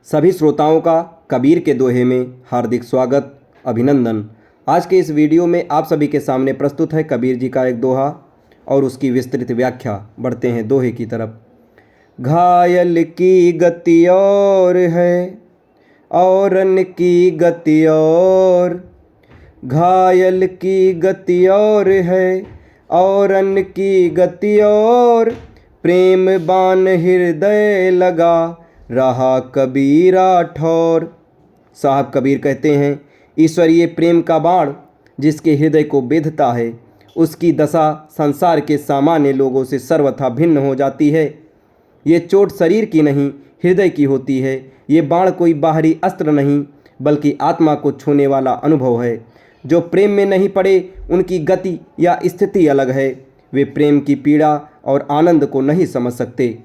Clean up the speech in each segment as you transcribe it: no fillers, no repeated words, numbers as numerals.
सभी श्रोताओं का कबीर के दोहे में हार्दिक स्वागत, अभिनंदन। आज के इस वीडियो में आप सभी के सामने प्रस्तुत है कबीर जी का एक दोहा और उसकी विस्तृत व्याख्या। बढ़ते हैं दोहे की तरफ। घायल की गति और है औरन की गति और, घायल की गति और है औरन की गति और, प्रेम बाण हृदय लगा रहा कबीरा ठौर। साहब कबीर कहते हैं, ईश्वरीय प्रेम का बाण जिसके हृदय को बेधता है, उसकी दशा संसार के सामान्य लोगों से सर्वथा भिन्न हो जाती है। ये चोट शरीर की नहीं, हृदय की होती है। ये बाण कोई बाहरी अस्त्र नहीं, बल्कि आत्मा को छूने वाला अनुभव है। जो प्रेम में नहीं पड़े, उनकी गति या स्थिति अलग है। वे प्रेम की पीड़ा और आनंद को नहीं समझ सकते।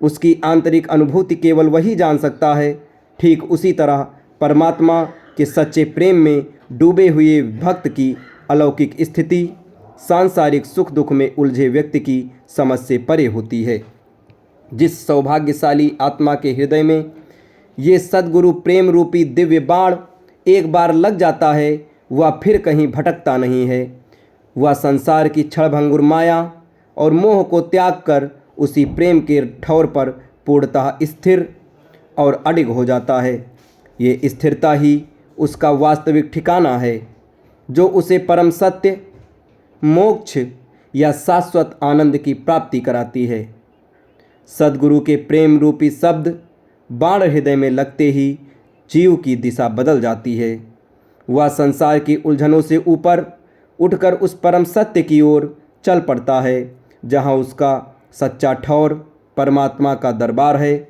उसकी आंतरिक अनुभूति केवल वही जान सकता है। ठीक उसी तरह परमात्मा के सच्चे प्रेम में डूबे हुए भक्त की अलौकिक स्थिति सांसारिक सुख दुख में उलझे व्यक्ति की समझ से परे होती है। जिस सौभाग्यशाली आत्मा के हृदय में ये सद्गुरु प्रेम रूपी दिव्य बाण एक बार लग जाता है, वह फिर कहीं भटकता नहीं है। वह संसार की क्षणभंगुर माया और मोह को त्याग कर उसी प्रेम के ठौर पर पूर्णतः स्थिर और अडिग हो जाता है। ये स्थिरता ही उसका वास्तविक ठिकाना है, जो उसे परम सत्य, मोक्ष या शाश्वत आनंद की प्राप्ति कराती है। सद्गुरु के प्रेम रूपी शब्द बाण हृदय में लगते ही जीव की दिशा बदल जाती है। वह संसार की उलझनों से ऊपर उठकर उस परम सत्य की ओर चल पड़ता है, जहाँ उसका सच्चा ठौर परमात्मा का दरबार है।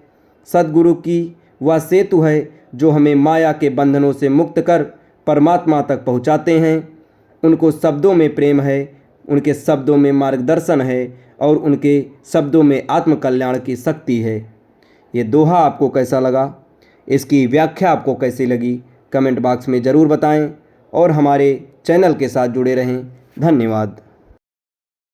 सद्गुरु की वह सेतु है जो हमें माया के बंधनों से मुक्त कर परमात्मा तक पहुँचाते हैं। उनको शब्दों में प्रेम है, उनके शब्दों में मार्गदर्शन है और उनके शब्दों में आत्मकल्याण की शक्ति है। ये दोहा आपको कैसा लगा, इसकी व्याख्या आपको कैसी लगी, कमेंट बॉक्स में ज़रूर बताएं और हमारे चैनल के साथ जुड़े रहें। धन्यवाद।